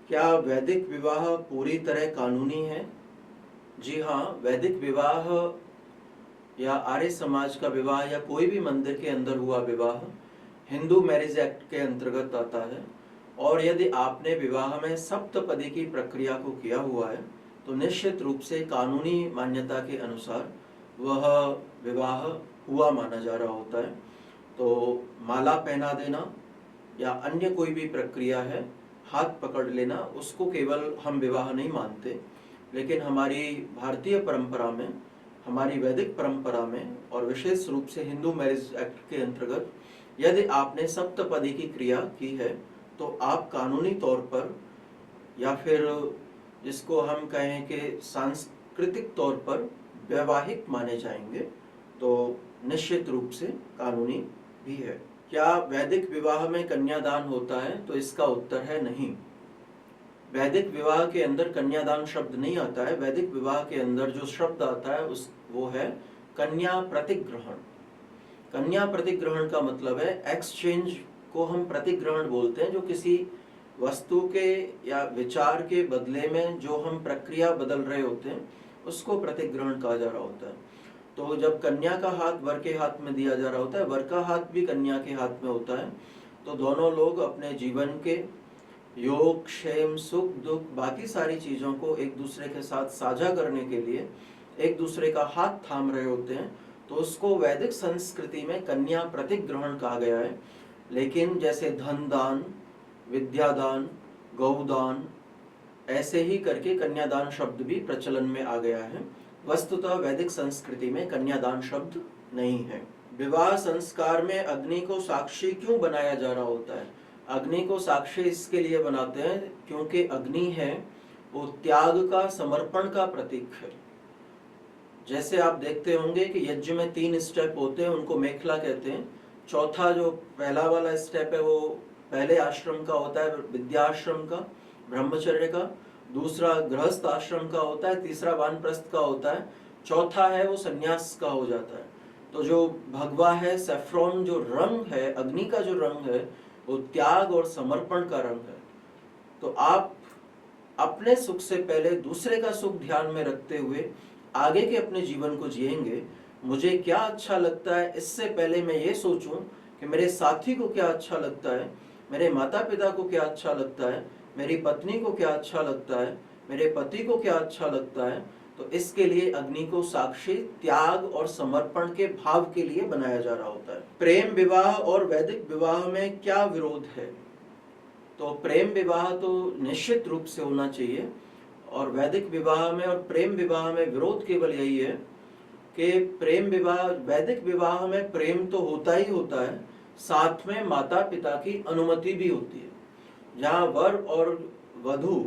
क्या वैदिक विवाह पूरी तरह कानूनी है? जी हाँ, वैदिक विवाह या आर्य समाज का विवाह या कोई भी मंदिर के अंदर हुआ विवाह हिंदू मैरिज एक्ट के अंतर्गत आता है। और यदि आपने विवाह में सप्तपदी की प्रक्रिया को किया हुआ है तो निश्चित रूप से कानूनी मान्यता के अनुसार वह विवाह हुआ माना जा रहा होता है। तो माला पहना देना या अन्य कोई भी प्रक्रिया है, हाथ पकड़ लेना, उसको केवल हम विवाह नहीं मानते, लेकिन हमारी भारतीय परंपरा में, हमारी वैदिक परंपरा में और विशेष रूप से हिंदू मैरिज एक्ट के अंतर्गत यदि आपने सप्तपदी की क्रिया की है तो आप कानूनी तौर पर या फिर जिसको हम कहें कि सांस्कृतिक तौर पर वैवाहिक माने जाएंगे, तो निश्चित रूप से कानूनी भी है। क्या वैदिक विवाह में कन्यादान होता है? तो इसका उत्तर है नहीं। वैदिक विवाह के अंदर कन्यादान शब्द नहीं आता है। वैदिक विवाह के अंदर जो शब्द आता है वो है कन्या प्रतिग्रहण। कन्या प्रतिग्रहण का मतलब है एक्सचेंज को हम प्रतिग्रहण बोलते हैं, जो किसी वस्तु के या विचार के बदले में जो हम प्रक्रिया बदल रहे होते हैं उसको प्रतिग्रहण कहा जा रहा होता है। तो जब कन्या का हाथ वर के हाथ में दिया जा रहा होता है, वर का हाथ भी कन्या के हाथ में होता है, तो दोनों लोग अपने जीवन के योग, क्षेम, सुख, दुख, बाकी सारी चीजों को एक दूसरे के साथ साझा करने के लिए एक दूसरे का हाथ थाम रहे होते हैं। तो उसको वैदिक संस्कृति में कन्या प्रतिग्रहण कहा गया है। लेकिन जैसे धन दान, विद्यादान, गौदान, ऐसे ही करके कन्यादान शब्द भी प्रचलन में आ गया है। वस्तुतः वैदिक संस्कृति में कन्यादान शब्द नहीं है। विवाह संस्कार में अग्नि को साक्षी क्यों बनाया जा रहा होता है? अग्नि को साक्षी इसके लिए बनाते हैं क्योंकि अग्नि है वो त्याग का, समर्पण का प्रतीक है। जैसे आप देखते होंगे कि यज्ञ में 3 स्टेप होते हैं, उनको मेखला कहते हैं। चौथा जो पहला वाला स्टेप है वो पहले आश्रम का होता है, विद्याश्रम का, ब्रह्मचर्य का। दूसरा गृहस्थ आश्रम का होता है, तीसरा वानप्रस्थ का होता है, चौथा है वो सन्यास का हो जाता है। तो जो भगवा है, सेफ्रॉन जो रंग है, अग्नि का जो रंग है, वो त्याग और समर्पण का रंग है। तो आप अपने सुख से पहले दूसरे का सुख ध्यान में रखते हुए आगे के अपने जीवन को जिएंगे। मुझे क्या अच्छा लगता है इससे पहले मैं ये सोचूं कि मेरे साथी को क्या अच्छा लगता है, मेरे माता पिता को क्या अच्छा लगता है, मेरी पत्नी को क्या अच्छा लगता है, मेरे पति को क्या अच्छा लगता है। तो इसके लिए अग्नि को साक्षी त्याग और समर्पण के भाव के लिए बनाया जा रहा होता है। प्रेम विवाह और वैदिक विवाह में क्या विरोध है? तो प्रेम विवाह तो निश्चित रूप से होना चाहिए, और वैदिक विवाह में और प्रेम विवाह में विरोध केवल यही है कि प्रेम विवाह, वैदिक विवाह में प्रेम तो होता ही होता है, साथ में माता पिता की अनुमति भी होती है। जहाँ वर और वधू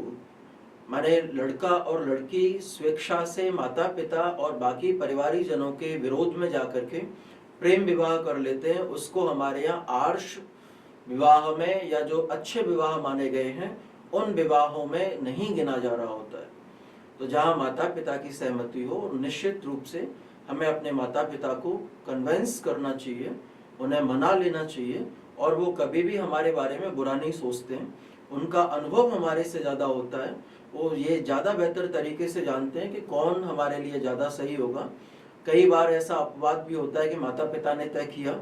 माने लड़का और लड़की स्वेच्छा से माता पिता और बाकी परिवारी जनों के विरोध में जाकर के प्रेम विवाह कर लेते हैं, उसको हमारे यहाँ आर्ष विवाह में या जो अच्छे विवाह माने गए हैं उन विवाहों में नहीं गिना जा रहा होता है। तो जहाँ माता पिता की सहमति हो, निश्चित रूप से हमें अपने माता पिता को कन्विंस करना चाहिए, उन्हें मना लेना चाहिए, और वो कभी भी हमारे बारे में बुरा नहीं सोचते हैं। उनका अनुभव हमारे से ज़्यादा होता है, वो ये ज़्यादा बेहतर तरीके से जानते हैं कि कौन हमारे लिए ज़्यादा सही होगा। कई बार ऐसा अपवाद भी होता है कि माता पिता ने तय किया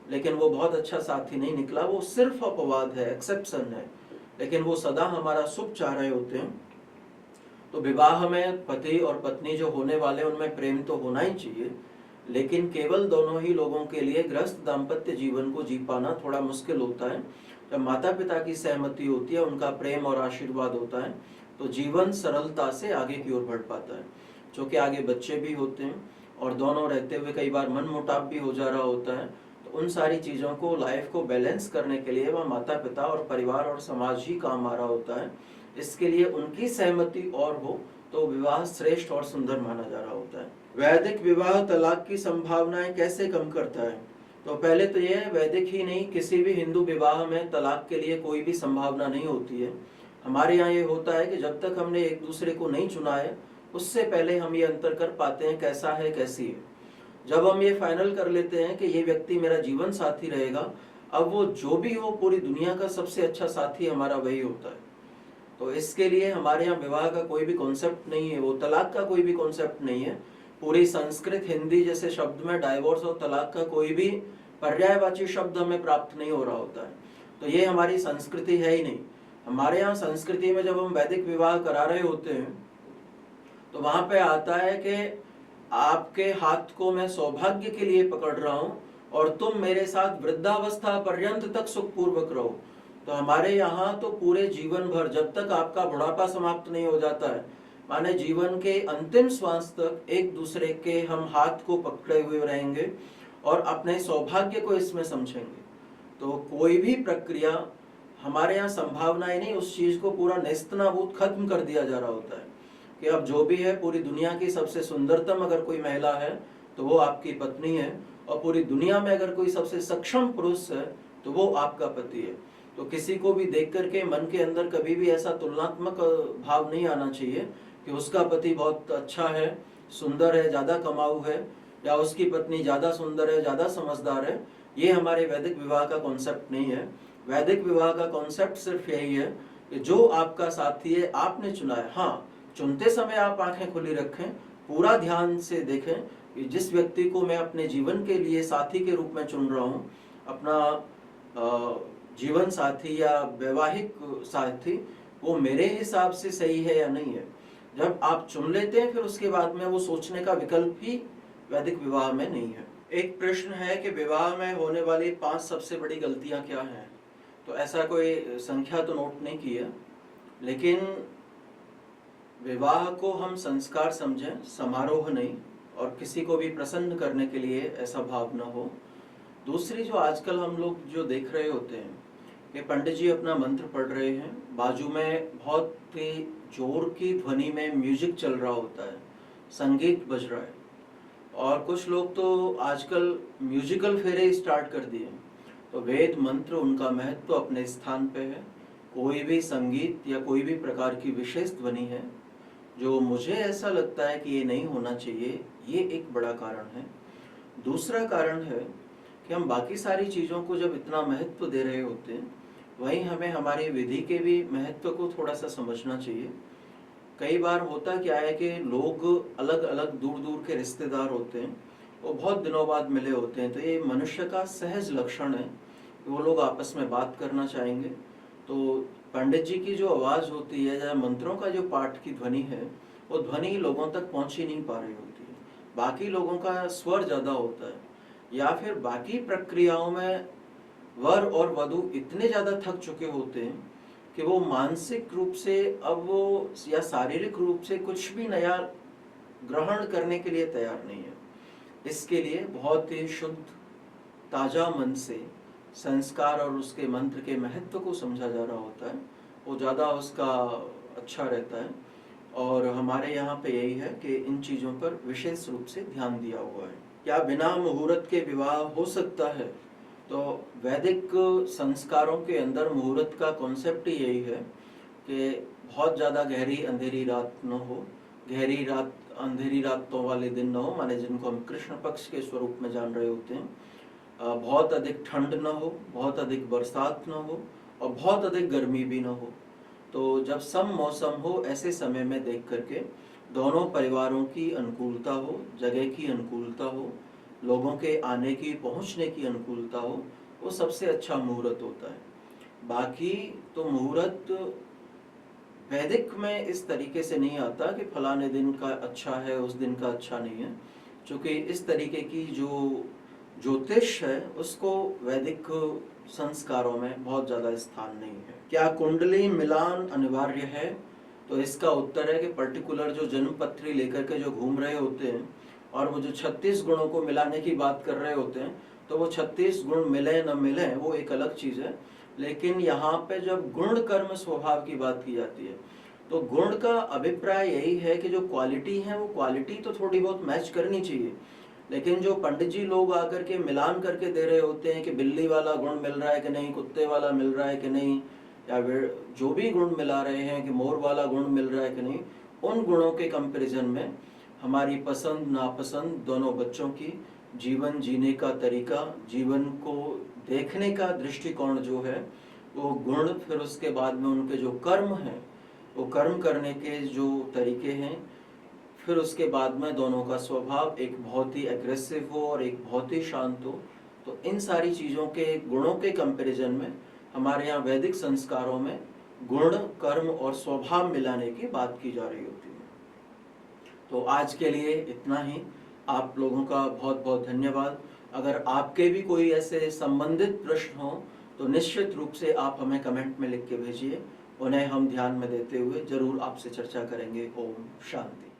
लेकिन वो बहुत अच्छा साथी नहीं निकला, वो सिर्फ अपवाद है, एक्सेप्शन है, लेकिन वो सदा हमारा सुख चाह रहे होते हैं। तो विवाह में पति और पत्नी जो होने वाले उनमें प्रेम तो होना ही चाहिए, लेकिन केवल दोनों ही लोगों के लिए गृहस्थ दाम्पत्य जीवन को जी पाना थोड़ा मुश्किल होता है। जब माता पिता की सहमति होती है, उनका प्रेम और आशीर्वाद होता है, तो जीवन सरलता से आगे की ओर बढ़ पाता है। क्योंकि आगे बच्चे भी होते हैं और दोनों रहते हुए कई बार मन मुटाव भी हो जा रहा होता है। तो उन सारी चीज़ों को, लाइफ को बैलेंस करने के लिए वह माता पिता और परिवार और समाज ही काम आ रहा होता है। इसके लिए उनकी सहमति और हो तो विवाह श्रेष्ठ और सुंदर माना जा रहा होता है। वैदिक विवाह तलाक की संभावनाएं कैसे कम करता है? तो पहले तो यह वैदिक ही नहीं, किसी भी हिंदू विवाह में तलाक के लिए कोई भी संभावना नहीं होती है। हमारे यहाँ ये होता है कि जब तक हमने एक दूसरे को नहीं चुना है उससे पहले हम ये अंतर कर पाते हैं कैसा है कैसी है। जब हम ये फाइनल कर लेते हैं कि ये व्यक्ति मेरा जीवन साथी रहेगा, अब वो जो भी हो, पूरी दुनिया का सबसे अच्छा साथी हमारा वही होता है। तो इसके लिए हमारे यहाँ विवाह का कोई भी कॉन्सेप्ट नहीं है, वो तलाक का कोई भी कॉन्सेप्ट नहीं है। पूरी संस्कृत हिंदी जैसे शब्द में डाइवोर्स और तलाक का कोई भी पर्यायवाची शब्द हमें प्राप्त नहीं हो रहा होता है। तो ये हमारी संस्कृति है ही नहीं। हमारे यहाँ संस्कृति में जब हम वैदिक विवाह करा रहे होते हैं तो वहां पे आता है कि आपके हाथ को मैं सौभाग्य के लिए पकड़ रहा हूं और तुम मेरे साथ वृद्धावस्था पर्यंत तक सुखपूर्वक रहो। तो हमारे यहाँ तो पूरे जीवन भर, जब तक आपका बुढ़ापा समाप्त नहीं हो जाता है, माने जीवन के अंतिम श्वास तक एक दूसरे के हम हाथ को पकड़े हुए रहेंगे और अपने सौभाग्य को इसमें समझेंगे। तो कोई भी प्रक्रिया हमारे यहाँ संभावना ही नहीं, उस चीज को पूरा नेस्तनाबूद खत्म कर दिया जा रहा होता है कि अब जो भी है, पूरी दुनिया की सबसे सुंदरतम अगर कोई महिला है तो वो आपकी पत्नी है, और पूरी दुनिया में अगर कोई सबसे सक्षम पुरुष है तो वो आपका पति है। तो किसी को भी देख करके मन के अंदर कभी भी ऐसा तुलनात्मक भाव नहीं आना चाहिए कि उसका पति बहुत अच्छा है, सुंदर है, ज्यादा कमाऊ है, या उसकी पत्नी ज्यादा सुंदर है, ज्यादा समझदार है। ये हमारे वैदिक विवाह का कॉन्सेप्ट नहीं है। वैदिक विवाह का कॉन्सेप्ट सिर्फ यही है कि जो आपका साथी है आपने चुना है। हाँ, चुनते समय आप आंखें खुली रखें, पूरा ध्यान से देखें कि जिस व्यक्ति को मैं अपने जीवन के लिए साथी के रूप में चुन रहा हूँ, अपना जीवन साथी या वैवाहिक साथी, वो मेरे हिसाब से सही है या नहीं है। जब आप चुन लेते हैं फिर उसके बाद में वो सोचने का विकल्प ही वैदिक विवाह में नहीं है। एक प्रश्न है कि विवाह में होने वाली 5 सबसे बड़ी गलतियां क्या हैं। तो ऐसा कोई संख्या तो नोट नहीं की है, लेकिन विवाह को हम संस्कार समझें, समारोह नहीं, और किसी को भी प्रसन्न करने के लिए ऐसा भाव न हो। दूसरी, जो आजकल हम लोग जो देख रहे होते हैं कि पंडित जी अपना मंत्र पढ़ रहे हैं, बाजू में बहुत ही जोर की ध्वनि में म्यूजिक चल रहा होता है, संगीत बज रहा है, और कुछ लोग तो आजकल म्यूजिकल फेरे स्टार्ट कर दिए। तो वेद मंत्र, उनका महत्व अपने स्थान पे है। कोई भी संगीत या कोई भी प्रकार की विशेष ध्वनि है जो मुझे ऐसा लगता है कि ये नहीं होना चाहिए, ये एक बड़ा कारण है। दूसरा कारण है कि हम बाकी सारी चीज़ों को जब इतना महत्व दे रहे होते हैं, वहीं हमें हमारी विधि के भी महत्व को थोड़ा सा समझना चाहिए। कई बार होता क्या है कि लोग अलग अलग दूर दूर के रिश्तेदार होते हैं, वो बहुत दिनों बाद मिले होते हैं, तो ये मनुष्य का सहज लक्षण है कि वो लोग आपस में बात करना चाहेंगे। तो पंडित जी की जो आवाज़ होती है या मंत्रों का जो पाठ की ध्वनि है, वो ध्वनि लोगों तक पहुंच ही नहीं पा रही होती है। बाकी लोगों का स्वर ज़्यादा होता है, या फिर बाकी प्रक्रियाओं में वर और वधू इतने ज़्यादा थक चुके होते हैं कि वो मानसिक रूप से अब वो या शारीरिक रूप से कुछ भी नया ग्रहण करने के लिए तैयार नहीं है। इसके लिए बहुत ही शुद्ध ताजा मन से संस्कार और उसके मंत्र के महत्व को समझा जा रहा होता है, वो ज़्यादा उसका अच्छा रहता है। और हमारे यहाँ पे यही है कि इन चीज़ों पर विशेष रूप से ध्यान दिया हुआ है। क्या बिना मुहूर्त के विवाह हो सकता है? तो वैदिक संस्कारों के अंदर मुहूर्त का कॉन्सेप्ट ही यही है कि बहुत ज़्यादा गहरी अंधेरी रात न हो, गहरी रात अंधेरी रातों वाले दिन न हो, माने जिनको हम कृष्ण पक्ष के स्वरूप में जान रहे होते हैं। बहुत अधिक ठंड न हो, बहुत अधिक बरसात न हो, और बहुत अधिक गर्मी भी न हो। तो जब सम मौसम हो, ऐसे समय में देख करके दोनों परिवारों की अनुकूलता हो, जगह की अनुकूलता हो, लोगों के आने की पहुंचने की अनुकूलता हो, वो सबसे अच्छा मुहूर्त होता है। बाकी तो मुहूर्त वैदिक में इस तरीके से नहीं आता कि फलाने दिन का अच्छा है, उस दिन का अच्छा नहीं है, क्योंकि इस तरीके की जो ज्योतिष है उसको वैदिक संस्कारों में बहुत ज़्यादा स्थान नहीं है। क्या कुंडली मिलान अनिवार्य है? तो इसका उत्तर है कि पर्टिकुलर जो जन्म पत्री लेकर के जो घूम रहे होते हैं और वो जो 36 गुणों को मिलाने की बात कर रहे होते हैं, तो वो 36 गुण मिले न मिले वो एक अलग चीज़ है। लेकिन यहाँ पे जब गुण कर्म स्वभाव की बात की जाती है, तो गुण का अभिप्राय यही है कि जो क्वालिटी है वो क्वालिटी तो थोड़ी बहुत मैच करनी चाहिए। लेकिन जो पंडित जी लोग आकर के मिलान करके दे रहे होते हैं कि बिल्ली वाला गुण मिल रहा है कि नहीं, कुत्ते वाला मिल रहा है कि नहीं, या जो भी गुण मिला रहे हैं कि मोर वाला गुण मिल रहा है कि नहीं, उन गुणों के कंपैरिजन में हमारी पसंद नापसंद दोनों बच्चों की जीवन जीने का तरीका, जीवन को देखने का दृष्टिकोण जो है, वो गुण, फिर उसके बाद में उनके जो कर्म हैं, वो कर्म करने के जो तरीके हैं, फिर उसके बाद में दोनों का स्वभाव एक बहुत ही एग्रेसिव हो और एक बहुत ही शांत हो। तो इन सारी चीज़ों के गुणों के कंपैरिजन में हमारे यहाँ वैदिक संस्कारों में गुण, कर्म और स्वभाव मिलाने की बात की जा रही होती है। तो आज के लिए इतना ही। आप लोगों का बहुत बहुत धन्यवाद। अगर आपके भी कोई ऐसे संबंधित प्रश्न हो तो निश्चित रूप से आप हमें कमेंट में लिख के भेजिए। उन्हें हम ध्यान में देते हुए जरूर आपसे चर्चा करेंगे। ओम शांति।